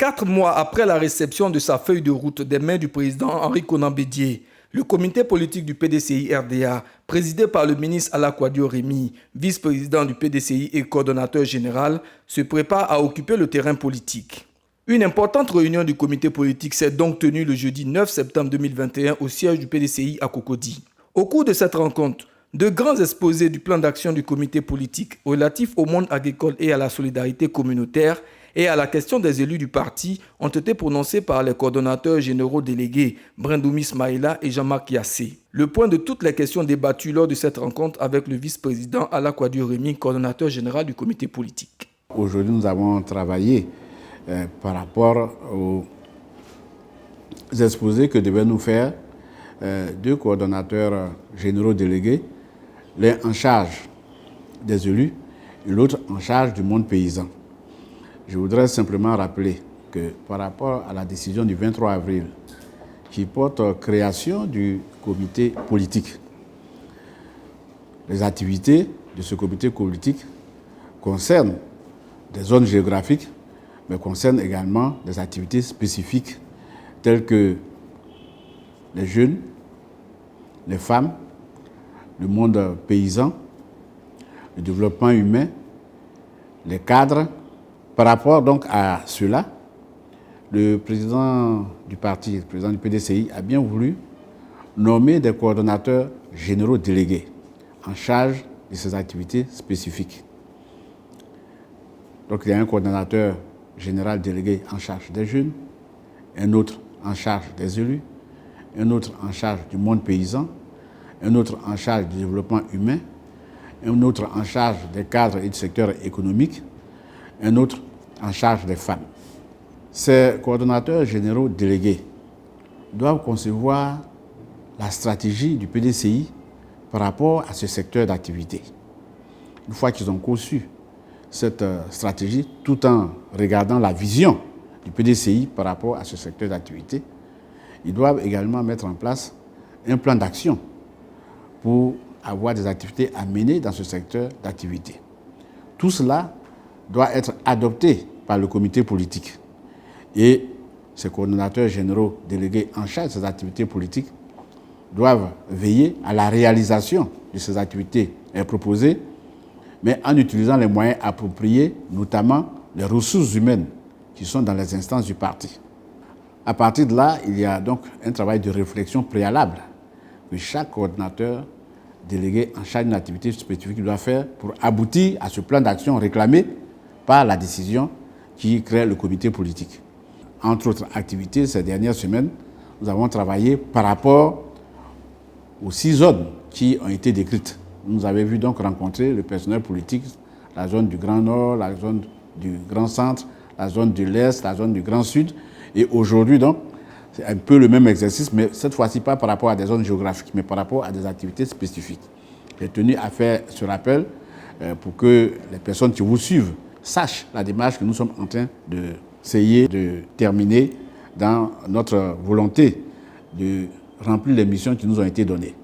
4 mois après la réception de sa feuille de route des mains du président Henri Konan Bédié, le comité politique du PDCI-RDA, présidé par le ministre Alakwadio Remi, vice-président du PDCI et coordonnateur général, se prépare à occuper le terrain politique. Une importante réunion du comité politique s'est donc tenue le jeudi 9 septembre 2021 au siège du PDCI à Cocody. Au cours de cette rencontre, de grands exposés du plan d'action du comité politique relatif au monde agricole et à la solidarité communautaire et à la question des élus du parti ont été prononcés par les coordonnateurs généraux délégués Brendoumi Ismaïla et Jean-Marc Yassé. Le point de toutes les questions débattues lors de cette rencontre avec le vice-président Alakwadio Remi, coordonnateur général du comité politique. Aujourd'hui, nous avons travaillé par rapport aux exposés que devaient nous faire deux coordonnateurs généraux délégués, l'un en charge des élus et l'autre en charge du monde paysan. Je voudrais simplement rappeler que par rapport à la décision du 23 avril qui porte création du comité politique, les activités de ce comité politique concernent des zones géographiques, mais concernent également des activités spécifiques telles que les jeunes, les femmes, le monde paysan, le développement humain, les cadres. Par rapport donc à cela, le président du parti, le président du PDCI, a bien voulu nommer des coordonnateurs généraux délégués en charge de ces activités spécifiques. Donc il y a un coordonnateur général délégué en charge des jeunes, un autre en charge des élus, un autre en charge du monde paysan, un autre en charge du développement humain, un autre en charge des cadres et du secteur économique, un autre en charge des femmes. Ces coordonnateurs généraux délégués doivent concevoir la stratégie du PDCI par rapport à ce secteur d'activité. Une fois qu'ils ont conçu cette stratégie, tout en regardant la vision du PDCI par rapport à ce secteur d'activité, ils doivent également mettre en place un plan d'action pour avoir des activités à mener dans ce secteur d'activité. Tout cela doit être adopté par le comité politique. Et ces coordonnateurs généraux délégués en charge de ces activités politiques doivent veiller à la réalisation de ces activités proposées, mais en utilisant les moyens appropriés, notamment les ressources humaines qui sont dans les instances du parti. À partir de là, il y a donc un travail de réflexion préalable que chaque coordonnateur délégué en charge d'une activité spécifique doit faire pour aboutir à ce plan d'action réclamé par la décision qui crée le comité politique. Entre autres activités, ces dernières semaines, nous avons travaillé par rapport aux 6 zones qui ont été décrites. Nous avons vu donc rencontrer le personnel politique, la zone du Grand Nord, la zone du Grand Centre, la zone de l'Est, la zone du Grand Sud. Et aujourd'hui, donc, c'est un peu le même exercice, mais cette fois-ci pas par rapport à des zones géographiques, mais par rapport à des activités spécifiques. J'ai tenu à faire ce rappel pour que les personnes qui vous suivent sachent la démarche que nous sommes en train d'essayer de terminer dans notre volonté de remplir les missions qui nous ont été données.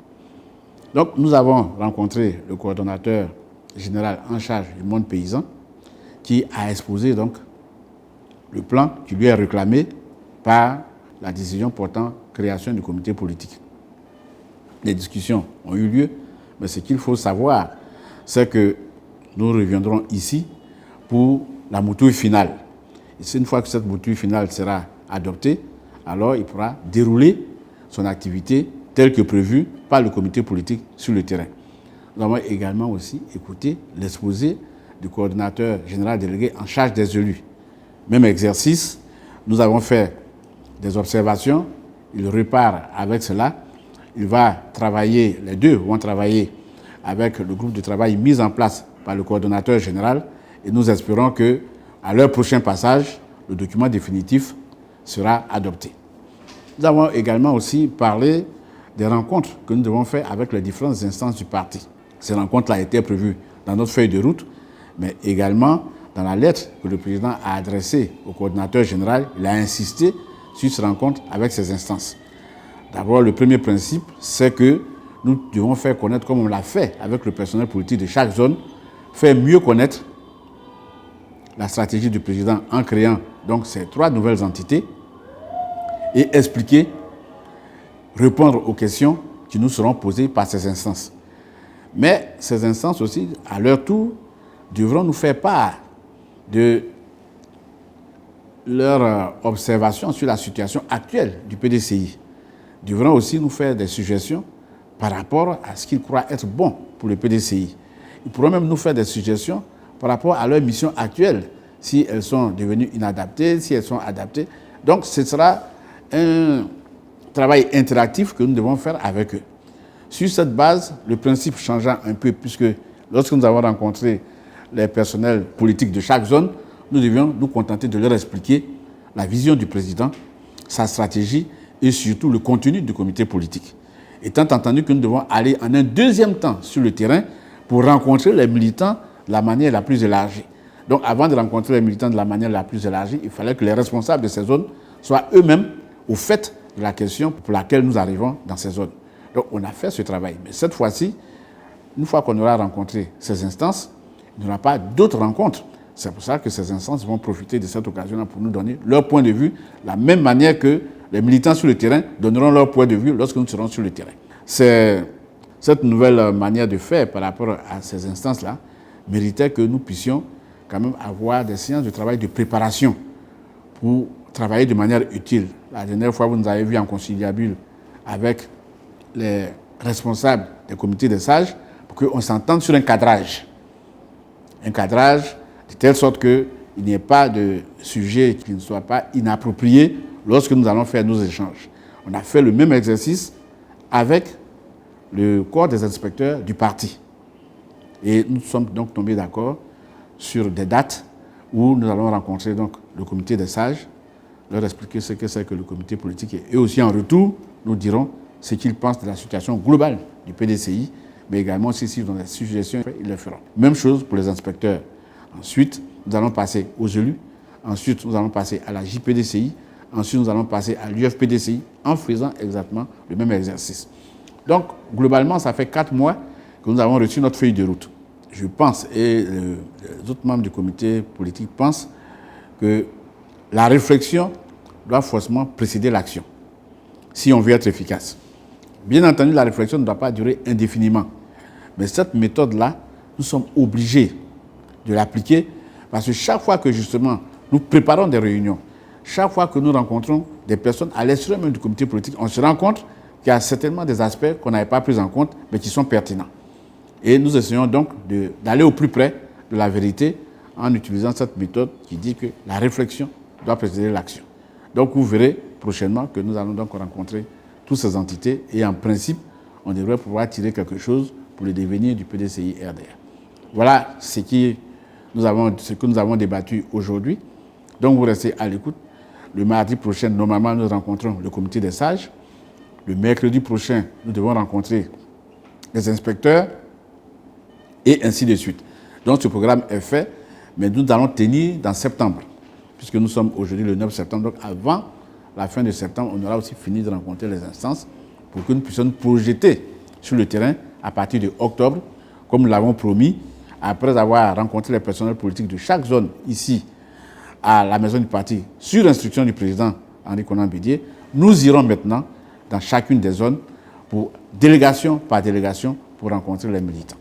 Donc, nous avons rencontré le coordonnateur général en charge du monde paysan qui a exposé donc le plan qui lui est réclamé par la décision portant création du comité politique. Les discussions ont eu lieu, mais ce qu'il faut savoir, c'est que nous reviendrons ici pour la mouture finale. Et c'est une fois que cette mouture finale sera adoptée, alors il pourra dérouler son activité telle que prévue par le comité politique sur le terrain. Nous avons également aussi écouté l'exposé du coordonnateur général délégué en charge des élus. Même exercice, nous avons fait des observations, il repart avec cela, il va travailler, les deux vont travailler avec le groupe de travail mis en place par le coordonnateur général et nous espérons que à leur prochain passage, le document définitif sera adopté. Nous avons également aussi parlé des rencontres que nous devons faire avec les différentes instances du parti. Ces rencontres-là étaient prévues dans notre feuille de route, mais également dans la lettre que le président a adressée au coordonnateur général, il a insisté sur cette rencontre avec ces instances. D'abord, le premier principe, c'est que nous devons faire connaître, comme on l'a fait avec le personnel politique de chaque zone, faire mieux connaître la stratégie du président en créant donc ces 3 nouvelles entités et expliquer, répondre aux questions qui nous seront posées par ces instances. Mais ces instances aussi, à leur tour, devront nous faire part de leur observation sur la situation actuelle du PDCI. Devront aussi nous faire des suggestions par rapport à ce qu'ils croient être bon pour le PDCI. Ils pourront même nous faire des suggestions par rapport à leur mission actuelle, si elles sont devenues inadaptées, si elles sont adaptées. Donc ce sera un travail interactif que nous devons faire avec eux. Sur cette base, le principe changeant un peu, puisque lorsque nous avons rencontré les personnels politiques de chaque zone, nous devions nous contenter de leur expliquer la vision du président, sa stratégie et surtout le contenu du comité politique. Étant entendu que nous devons aller en un deuxième temps sur le terrain pour rencontrer les militants de la manière la plus élargie. Donc avant de rencontrer les militants de la manière la plus élargie, il fallait que les responsables de ces zones soient eux-mêmes au fait de la question pour laquelle nous arrivons dans ces zones. Donc on a fait ce travail. Mais cette fois-ci, une fois qu'on aura rencontré ces instances, il n'y aura pas d'autres rencontres. C'est pour ça que ces instances vont profiter de cette occasion-là pour nous donner leur point de vue, de la même manière que les militants sur le terrain donneront leur point de vue lorsque nous serons sur le terrain. C'est cette nouvelle manière de faire par rapport à ces instances-là méritait que nous puissions quand même avoir des séances de travail de préparation pour travailler de manière utile. La dernière fois, vous nous avez vu en conciliabule avec les responsables des comités des sages pour qu'on s'entende sur un cadrage. Un cadrage de telle sorte qu'il n'y ait pas de sujet qui ne soit pas inapproprié lorsque nous allons faire nos échanges. On a fait le même exercice avec le corps des inspecteurs du parti. Et nous sommes donc tombés d'accord sur des dates où nous allons rencontrer donc le comité des sages, leur expliquer ce que c'est que le comité politique. Et aussi en retour, nous dirons ce qu'ils pensent de la situation globale du PDCI, mais également s'ils ont des suggestions, ils le feront. Même chose pour les inspecteurs. Ensuite, nous allons passer aux élus. Ensuite, nous allons passer à la JPDCI. Ensuite, nous allons passer à l'UFPDCI en faisant exactement le même exercice. Donc, globalement, ça fait 4 mois que nous avons reçu notre feuille de route. Je pense, et les autres membres du comité politique pensent, que la réflexion doit forcément précéder l'action, si on veut être efficace. Bien entendu, la réflexion ne doit pas durer indéfiniment. Mais cette méthode-là, nous sommes obligés de l'appliquer parce que chaque fois que justement nous préparons des réunions, chaque fois que nous rencontrons des personnes à l'extérieur même du comité politique, on se rend compte qu'il y a certainement des aspects qu'on n'avait pas pris en compte, mais qui sont pertinents. Et nous essayons donc d'aller au plus près de la vérité en utilisant cette méthode qui dit que la réflexion doit précéder l'action. Donc vous verrez prochainement que nous allons donc rencontrer toutes ces entités et en principe, on devrait pouvoir tirer quelque chose pour le devenir du PDCI RDA. Voilà ce que nous avons débattu aujourd'hui. Donc vous restez à l'écoute. Le mardi prochain, normalement, nous rencontrons le comité des sages. Le mercredi prochain, nous devons rencontrer les inspecteurs et ainsi de suite. Donc ce programme est fait, mais nous allons tenir dans septembre, puisque nous sommes aujourd'hui le 9 septembre. Donc avant la fin de septembre, on aura aussi fini de rencontrer les instances pour que nous puissions nous projeter sur le terrain à partir de octobre, comme nous l'avons promis, après avoir rencontré les personnels politiques de chaque zone ici à la maison du parti, sur instruction du président Henri Konan Bédié, nous irons maintenant dans chacune des zones pour délégation par délégation pour rencontrer les militants.